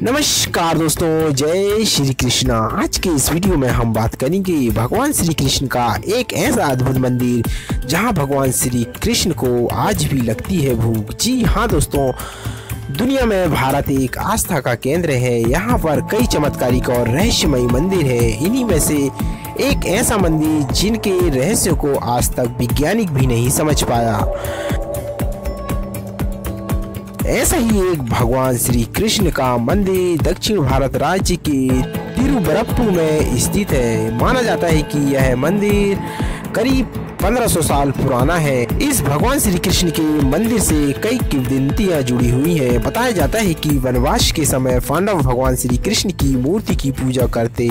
नमस्कार दोस्तों, जय श्री कृष्णा। आज के इस वीडियो में हम बात करेंगे भगवान श्री कृष्ण का एक ऐसा अद्भुत मंदिर जहां भगवान श्री कृष्ण को आज भी लगती है भूख। जी हाँ दोस्तों, दुनिया में भारत एक आस्था का केंद्र है। यहाँ पर कई चमत्कारिक और रहस्यमयी मंदिर है। इन्हीं में से एक ऐसा मंदिर जिनके रहस्यों को आज तक वैज्ञानिक भी नहीं समझ पाया। ऐसा ही एक भगवान श्री कृष्ण का मंदिर दक्षिण भारत राज्य के तिरुवरप्पुर में स्थित है। माना जाता है कि यह मंदिर करीब 1500 साल पुराना है। इस भगवान श्री कृष्ण के मंदिर से कई किंवदंतियां जुड़ी हुई हैं। बताया जाता है कि वनवास के समय पांडव भगवान श्री कृष्ण की मूर्ति की पूजा करते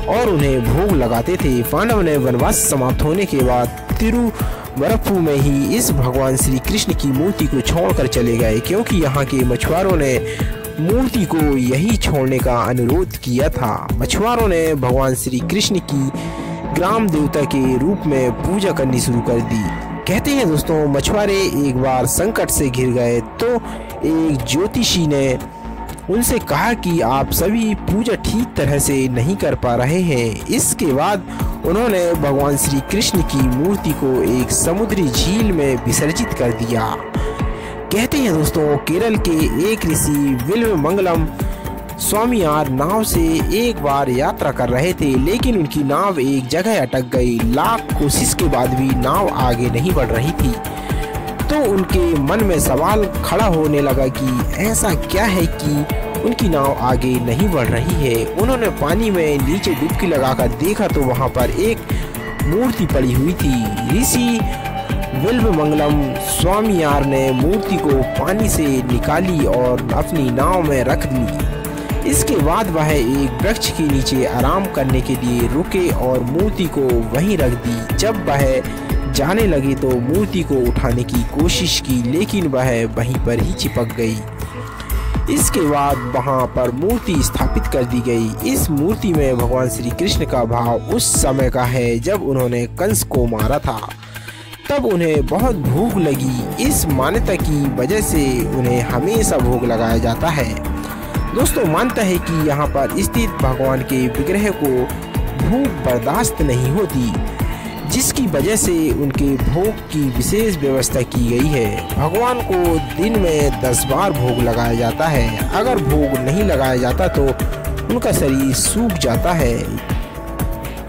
और उन्हें भोग लगाते थे। पांडव ने वनवास समाप्त होने के बाद तिरुवरप्पुर में ही इस भगवान श्री कृष्ण की मूर्ति को छोड़कर चले गए, क्योंकि यहाँ के मछुआरों ने मूर्ति को यही छोड़ने का अनुरोध किया था। मछुआरों ने भगवान श्री कृष्ण की ग्राम देवता के रूप में पूजा करनी शुरू कर दी। कहते हैं दोस्तों, मछुआरे एक बार संकट से घिर गए तो एक ज्योतिषी ने उनसे कहा कि आप सभी पूजा ठीक तरह से नहीं कर पा रहे हैं। इसके बाद उन्होंने भगवान श्री कृष्ण की मूर्ति को एक समुद्री झील में विसर्जित कर दिया। कहते हैं दोस्तों, केरल के एक ऋषि बिल्वमंगलम स्वामियार नाव से एक बार यात्रा कर रहे थे, लेकिन उनकी नाव एक जगह अटक गई। लाख कोशिश के बाद भी नाव आगे नहीं बढ़ रही थी। तो उनके मन में सवाल खड़ा होने लगा कि ऐसा क्या है कि उनकी नाव आगे नहीं बढ़ रही है। उन्होंने पानी में नीचे डुबकी लगाकर देखा तो वहां पर एक मूर्ति पड़ी हुई थी। ऋषि बिल्वमंगलम स्वामियार ने मूर्ति को पानी से निकाली और अपनी नाव में रख ली। इसके बाद वह एक वृक्ष के नीचे आराम करने के लिए रुके और मूर्ति को वहीं रख दी। जब वह जाने लगे तो मूर्ति को उठाने की कोशिश की, लेकिन वह वहीं पर ही चिपक गई। इसके बाद वहां पर मूर्ति स्थापित कर दी गई। इस मूर्ति में भगवान श्री कृष्ण का भाव उस समय का है जब उन्होंने कंस को मारा था। तब उन्हें बहुत भूख लगी। इस मान्यता की वजह से उन्हें हमेशा भोग लगाया जाता है। दोस्तों, मानता है कि यहाँ पर स्थित भगवान के विग्रह को भूख बर्दाश्त नहीं होती, जिसकी वजह से उनके भोग की विशेष व्यवस्था की गई है। भगवान को दिन में 10 बार भोग लगाया जाता है। अगर भोग नहीं लगाया जाता तो उनका शरीर सूख जाता है।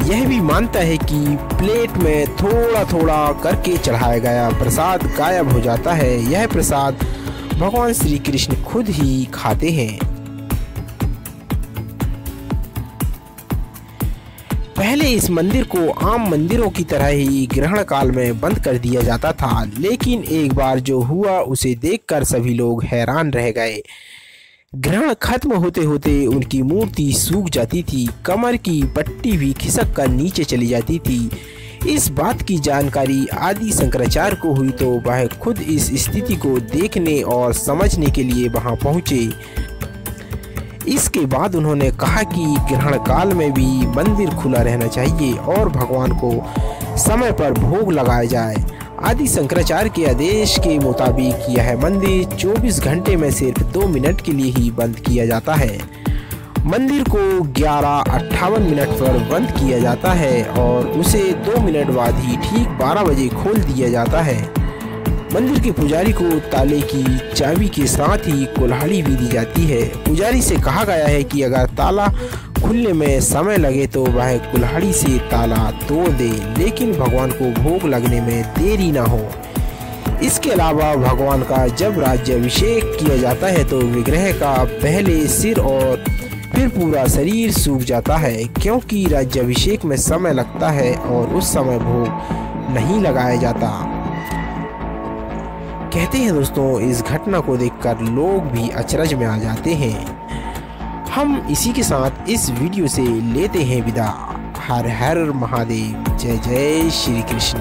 यह भी मानता है कि प्लेट में थोड़ा थोड़ा करके चढ़ाया गया प्रसाद गायब हो जाता है। यह प्रसाद भगवान श्री कृष्ण खुद ही खाते हैं। पहले इस मंदिर को आम मंदिरों की तरह ही ग्रहण काल में बंद कर दिया जाता था, लेकिन एक बार जो हुआ उसे देखकर सभी लोग हैरान रह गए। ग्रहण खत्म होते होते उनकी मूर्ति सूख जाती थी। कमर की पट्टी भी खिसक कर नीचे चली जाती थी। इस बात की जानकारी आदि शंकराचार्य को हुई तो वह खुद इस स्थिति को देखने और समझने के लिए वहां पहुंचे। इसके बाद उन्होंने कहा कि ग्रहण काल में भी मंदिर खुला रहना चाहिए और भगवान को समय पर भोग लगाया जाए। आदि शंकराचार्य के आदेश के मुताबिक यह मंदिर 24 घंटे में सिर्फ 2 मिनट के लिए ही बंद किया जाता है। मंदिर को 11:58 पर बंद किया जाता है और उसे 2 मिनट बाद ही ठीक 12 बजे खोल दिया जाता है। मंदिर के पुजारी को ताले की चाबी के साथ ही कुल्हाड़ी भी दी जाती है। पुजारी से कहा गया है कि अगर ताला खुलने में समय लगे तो वह कुल्हाड़ी से ताला तोड़ दे, लेकिन भगवान को भोग लगने में देरी ना हो। इसके अलावा भगवान का जब राज्याभिषेक किया जाता है तो विग्रह का पहले सिर और फिर पूरा शरीर सूख जाता है, क्योंकि राज्याभिषेक में समय लगता है और उस समय भोग नहीं लगाया जाता। कहते हैं दोस्तों, इस घटना को देखकर लोग भी अचरज में आ जाते हैं। हम इसी के साथ इस वीडियो से लेते हैं विदा। हर हर महादेव। जय जय श्री कृष्ण।